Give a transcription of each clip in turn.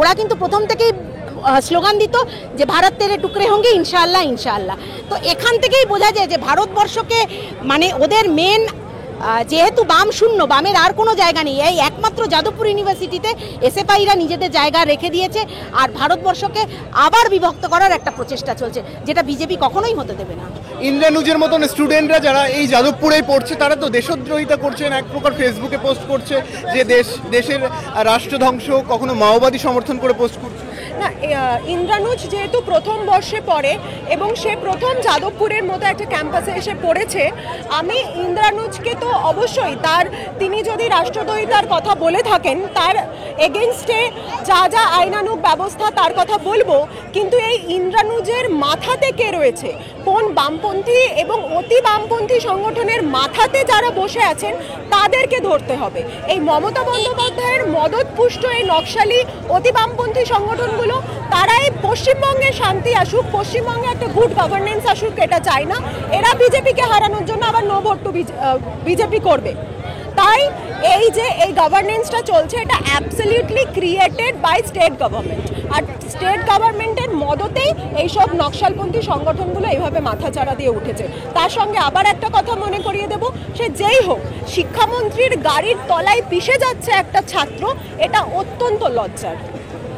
ওরা কিন্তু প্রথম থেকেই স্লোগান দিত যে ভারত তেরে টুকরে হোঙ্গে ইনশাআল্লাহ ইনশাআল্লাহ। তো এখান থেকেই বোঝা যায় যে ভারতবর্ষকে মানে ওদের মেন যেহেতু বাম শূন্য, বামের আর কোনো জায়গা নেই, এই একমাত্র যাদবপুর ইউনিভার্সিটিতে এসএফআইরা নিজেদের জায়গা রেখে দিয়েছে। আর ভারতবর্ষকে আবার বিভক্ত করার একটা প্রচেষ্টা চলছে, যেটা বিজেপি কখনোই হতে দেবে না। ইন্দ্রানুজের মতন স্টুডেন্টরা যারা এই যাদবপুরেই পড়ছে, তারা তো দেশদ্রোহিতা করছেন, এক প্রকার ফেসবুকে পোস্ট করছে যে দেশের রাষ্ট্রধ্বংস, কখনো মাওবাদী সমর্থন করে পোস্ট করছে। না, ইন্দ্রানুজ যেহেতু প্রথম বর্ষে পড়ে এবং সে প্রথম যাদবপুরের মতো একটা ক্যাম্পাসে এসে পড়েছে, আমি ইন্দ্রানুজকে তো অবশ্যই তিনি যদি রাষ্ট্রদ্রোহিতার কথা বলে থাকেন তার এগেনস্টে যা যা আইনানুগ ব্যবস্থা তার কথা বলবো, কিন্তু এই ইন্দ্রানুজের মাথাতে কে রয়েছে, কোন বামপন্থী এবং অতি বামপন্থী সংগঠনের মাথাতে যারা বসে আছেন তাদেরকে ধরতে হবে। এই মমতা বন্দ্যোপাধ্যায়ের মদতপুষ্ট এই নকশালি অতি বামপন্থী সংগঠনগুলো, তারাই পশ্চিমবঙ্গে শান্তি আসুক, পশ্চিমবঙ্গে একটা গুড গভর্নেন্স আসুক, এটা চায় না। এরা বিজেপিকে হারানোর জন্য আবার নো ভোট টু বিজেপি করবে। তাই এই যে এই গভর্নেন্সটা চলছে, এটা absolutely created by state government, আর স্টেট গভর্নমেন্টের মদতেই এইসব নকশালপন্থী সংগঠনগুলো এইভাবে মাথাচাড়া দিয়ে উঠেছে। তার সঙ্গে আবার একটা কথা মনে করিয়ে দেব, সে যেই হোক, শিক্ষামন্ত্রীর গাড়ির তলায় পিষে যাচ্ছে একটা ছাত্র, এটা অত্যন্ত লজ্জার।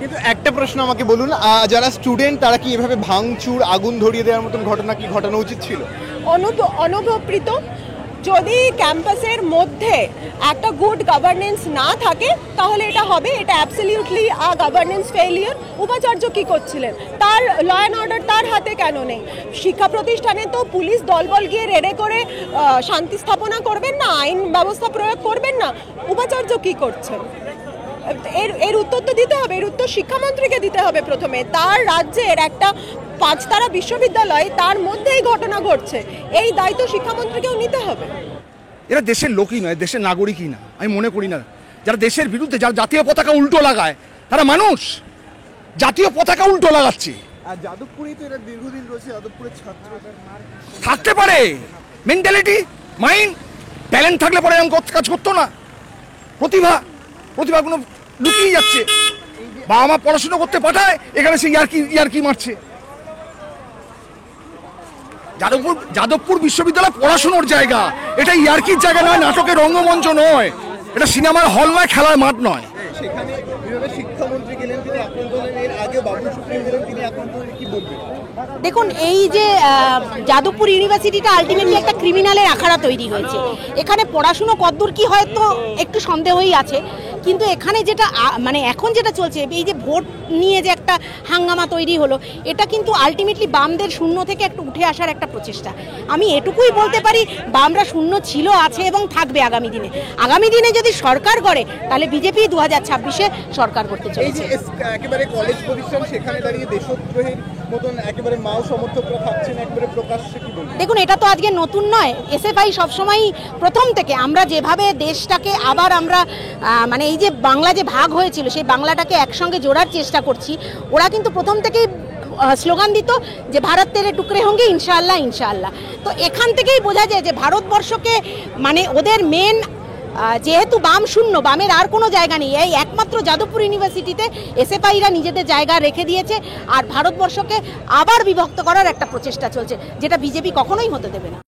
কিন্তু একটা প্রশ্ন আমাকে বলুন, যারা স্টুডেন্ট তারা কি এভাবে ভাঙচুর, আগুন ধরিয়ে দেওয়ার মতন ঘটনা কি ঘটানো উচিত ছিল? অনুভবপ্রীত, যদি ক্যাম্পাসের মধ্যে একটা গুড গভর্নেন্স না থাকে তাহলে এটা হবে, এটা অ্যাবসলিউটলি আ গভর্নেন্স ফেলিয়ার। উপাচার্য কি করছিলেন, তার ল অ্যান্ড অর্ডার তার হাতে কেন নেই? শিক্ষা প্রতিষ্ঠানে তো পুলিশ দলবল গিয়ে রেডে করে শান্তি স্থাপনা করবেন না, আইন ব্যবস্থা প্রয়োগ করবেন না? উপাচার্য কি করছেন? এর উত্তর তো দিতে হবে, এর উত্তর শিক্ষামন্ত্রীকে দিতে হবে প্রথমে। তার রাজ্যের একটা 5 তারা বিশ্ববিদ্যালয়, তার মধ্যেই ঘটনা ঘটছে, এই দায়িত্ব শিক্ষামন্ত্রীকেও নিতে হবে। এরা দেশের লোকই নয়, দেশের নাগরিকই না, আমি মনে করি না। যারা দেশের বিরুদ্ধে, যারা জাতীয় পতাকা উল্টো লাগায়, তারা মানুষ। জাতীয় পতাকা উল্টো লাগাচ্ছে। আর যাদবপুরেই তো এরা দীর্ঘদিন রয়েছে, যাদবপুরের ছাত্র থাকতে পারে, মেন্টালিটি, মাইন্ড, ট্যালেন্ট থাকলে পরে এরকম কাজ করতো না। প্রতিভাগুলো লুকিয়ে যাচ্ছে। বাবা মা পড়াশোনা করতে পাঠায়, এখানে সে ইয়ারকি মারছে। যাদবপুর বিশ্ববিদ্যালয় পড়াশোনার জায়গা, এটা ইয়ারকির জায়গা নয়, নাটকের রঙ্গমঞ্চ নয়, এটা সিনেমার হল নয়, খেলার মাঠ নয়। সেখানে শিক্ষামন্ত্রী গেলেন, তিনি আক্রান্ত হলেন, এর আগে বাবুল সুপ্রিম গেলেন, তিনি আক্রান্ত হলেন, কি বলবেন? দেখুন, এই যে যাদবপুর ইউনিভার্সিটিটা আলটিমেটলি একটা ক্রিমিনালের আখাড়া তৈরি হয়েছে। এখানে পড়াশুনো কতদূর কি হয়তো একটু সন্দেহই আছে, কিন্তু এখানে যেটা মানে এখন যেটা চলছে, এই যে ভোট নিয়ে যে একটা হাঙ্গামা তৈরি হলো, এটা কিন্তু আলটিমেটলি বামদের শূন্য থেকে একটু উঠে আসার একটা প্রচেষ্টা। আমি এটুকুই বলতে পারি, বামরা শূন্য ছিল, আছে এবং থাকবে আগামী দিনে। আগামী দিনে যদি সরকার করে, তাহলে বিজেপি 2026-এ সরকার করতে চলেছে। এই যে একেবারে কলেজ প্রতিষ্ঠান, সেখানে দাঁড়িয়ে দেশদ্রোহের মতন একেবারে মাও সমর্থকরা থাকছেন একেবারে প্রকাশ্যে, কি বলবেন? দেখুন, এটা তো আজকে নতুন নয়। এসএফআই সবসময় প্রথম থেকে আমরা যেভাবে দেশটাকে আবার আমরা মানে এই যে বাংলা যে ভাগ হয়েছিল, সেই বাংলাটাকে একসঙ্গে জোড়ার চেষ্টা করছি। ওরা কিন্তু প্রথম থেকেই স্লোগান দিত যে ভারত তেরে টুকরে হোঙ্গে ইনশাআল্লাহ ইনশাআল্লাহ। তো এখান থেকেই বোঝা যায় যে ভারতবর্ষকে মানে ওদের মেন যেহেতু বাম শূন্য, বামের আর কোনো জায়গা নেই, এই একমাত্র যাদবপুর ইউনিভার্সিটিতে এসএফআইরা নিজেদের জায়গা রেখে দিয়েছে। আর ভারতবর্ষকে আবার বিভক্ত করার একটা প্রচেষ্টা চলছে, যেটা বিজেপি কখনোই হতে দেবে না।